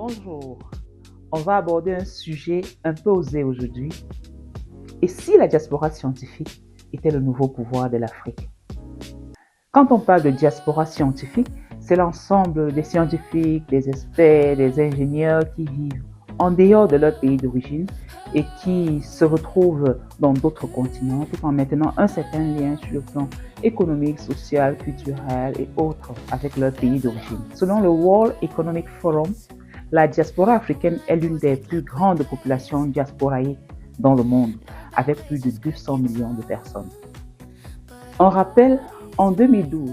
Bonjour, on va aborder un sujet un peu osé aujourd'hui. Et si la diaspora scientifique était le nouveau pouvoir de l'Afrique? Quand on parle de diaspora scientifique, c'est l'ensemble des scientifiques, des experts, des ingénieurs qui vivent en dehors de leur pays d'origine et qui se retrouvent dans d'autres continents tout en maintenant un certain lien sur le plan économique, social, culturel et autres avec leur pays d'origine. Selon le World Economic Forum, la diaspora africaine est l'une des plus grandes populations diasporaïques dans le monde, avec plus de 200 millions de personnes. On rappelle, en 2012,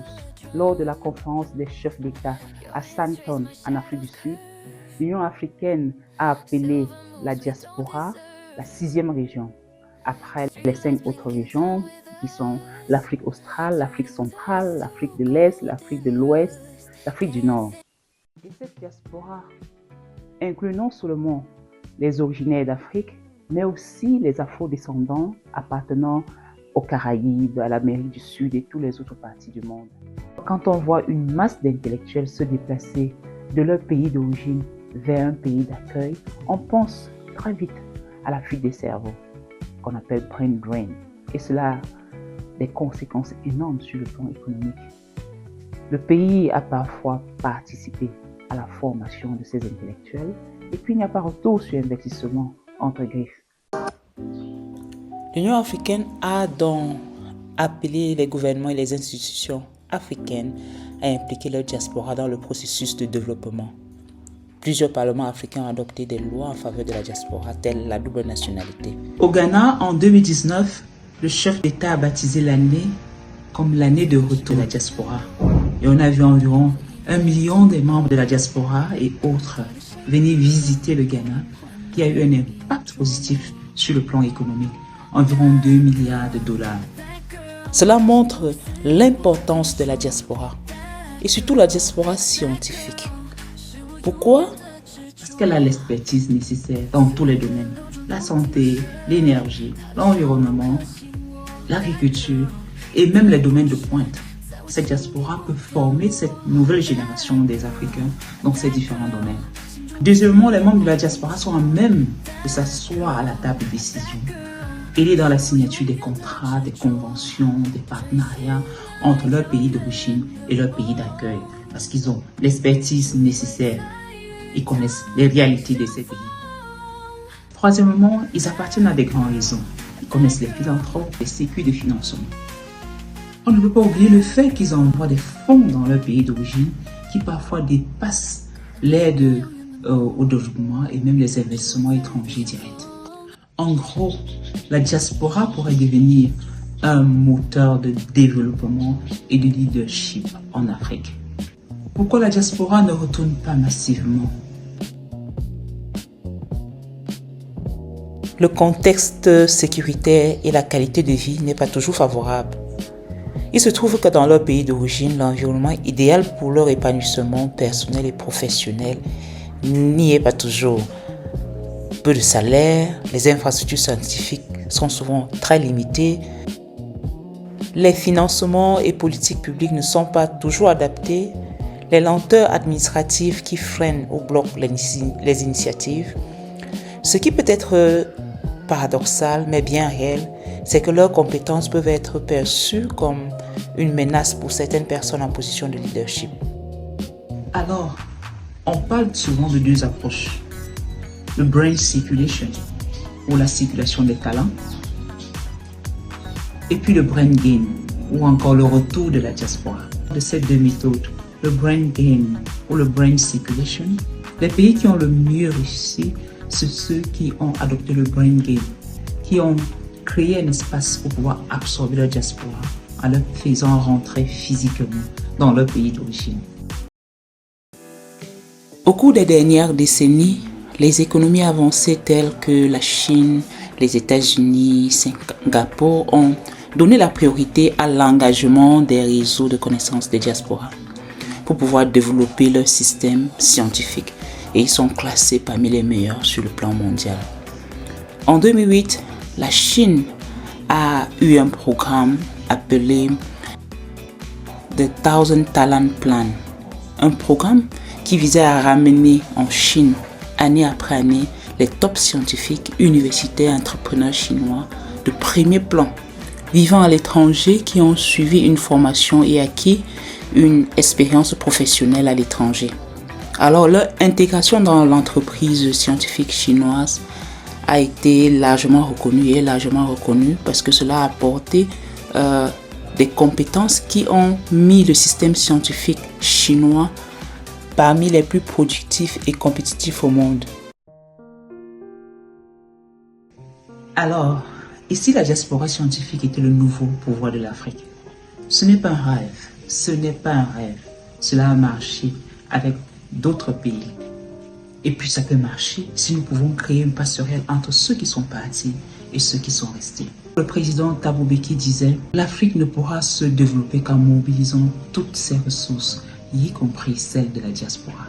lors de la conférence des chefs d'État à Sandton, en Afrique du Sud, l'Union africaine a appelé la diaspora la 6e région, après les 5 autres régions qui sont l'Afrique australe, l'Afrique centrale, l'Afrique de l'Est, l'Afrique de l'Ouest, l'Afrique du Nord. Et cette diaspora inclut non seulement les originaires d'Afrique, mais aussi les afro-descendants appartenant aux Caraïbes, à l'Amérique du Sud et toutes les autres parties du monde. Quand on voit une masse d'intellectuels se déplacer de leur pays d'origine vers un pays d'accueil, on pense très vite à la fuite des cerveaux, qu'on appelle brain drain, et cela a des conséquences énormes sur le plan économique. Le pays a parfois participé à la formation de ces intellectuels, et puis il n'y a pas retour sur investissement entre griffes. L'Union africaine a donc appelé les gouvernements et les institutions africaines à impliquer leur diaspora dans le processus de développement. Plusieurs parlements africains ont adopté des lois en faveur de la diaspora, telle la double nationalité. Au Ghana, en 2019, le chef d'État a baptisé l'année comme l'année de retour de la diaspora. Et on a vu environ 1 million des membres de la diaspora et autres venir visiter le Ghana, qui a eu un impact positif sur le plan économique, environ 2 milliards de dollars. Cela montre l'importance de la diaspora, et surtout la diaspora scientifique. Pourquoi? Parce qu'elle a l'expertise nécessaire dans tous les domaines. La santé, l'énergie, l'environnement, l'agriculture et même les domaines de pointe. Cette diaspora peut former cette nouvelle génération des Africains dans ces différents domaines. Deuxièmement, les membres de la diaspora sont à même de s'asseoir à la table de décision, aider dans la signature des contrats, des conventions, des partenariats entre leur pays d'origine et leur pays d'accueil, parce qu'ils ont l'expertise nécessaire, ils connaissent les réalités de ces pays. Troisièmement, ils appartiennent à des grands réseaux, ils connaissent les philanthropes, les circuits de financement. On ne peut pas oublier le fait qu'ils envoient des fonds dans leur pays d'origine qui parfois dépassent l'aide au développement et même les investissements étrangers directs. En gros, la diaspora pourrait devenir un moteur de développement et de leadership en Afrique. Pourquoi la diaspora ne retourne pas massivement? Le contexte sécuritaire et la qualité de vie n'est pas toujours favorable. Il se trouve que dans leur pays d'origine, l'environnement idéal pour leur épanouissement personnel et professionnel n'y est pas toujours. Peu de salaire, les infrastructures scientifiques sont souvent très limitées, les financements et politiques publiques ne sont pas toujours adaptés, les lenteurs administratives qui freinent ou bloquent les initiatives. Ce qui peut être paradoxal mais bien réel, c'est que leurs compétences peuvent être perçues comme une menace pour certaines personnes en position de leadership. Alors, on parle souvent de 2 approches. Le brain circulation, ou la circulation des talents, et puis le brain gain, ou encore le retour de la diaspora. De ces 2 méthodes, le brain gain ou le brain circulation, les pays qui ont le mieux réussi, c'est ceux qui ont adopté le brain gain, qui ont créé un espace pour pouvoir absorber la diaspora en leur faisant rentrer physiquement dans leur pays d'origine. Au cours des dernières décennies, les économies avancées telles que la Chine, les États-Unis, Singapour ont donné la priorité à l'engagement des réseaux de connaissances des diasporas pour pouvoir développer leur système scientifique et ils sont classés parmi les meilleurs sur le plan mondial. En 2008, la Chine a eu un programme appelé The Thousand Talent Plan, un programme qui visait à ramener en Chine, année après année, les top scientifiques, universitaires, entrepreneurs chinois de premier plan, vivant à l'étranger, qui ont suivi une formation et acquis une expérience professionnelle à l'étranger. Alors, leur intégration dans l'entreprise scientifique chinoise a été largement reconnue parce que cela a apporté des compétences qui ont mis le système scientifique chinois parmi les plus productifs et compétitifs au monde. Alors, et si la diaspora scientifique était le nouveau pouvoir de l'Afrique? Ce n'est pas un rêve, Cela a marché avec d'autres pays. Et puis ça peut marcher si nous pouvons créer une passerelle entre ceux qui sont partis et ceux qui sont restés. Le président Thabo Mbeki disait « L'Afrique ne pourra se développer qu'en mobilisant toutes ses ressources, y compris celles de la diaspora ».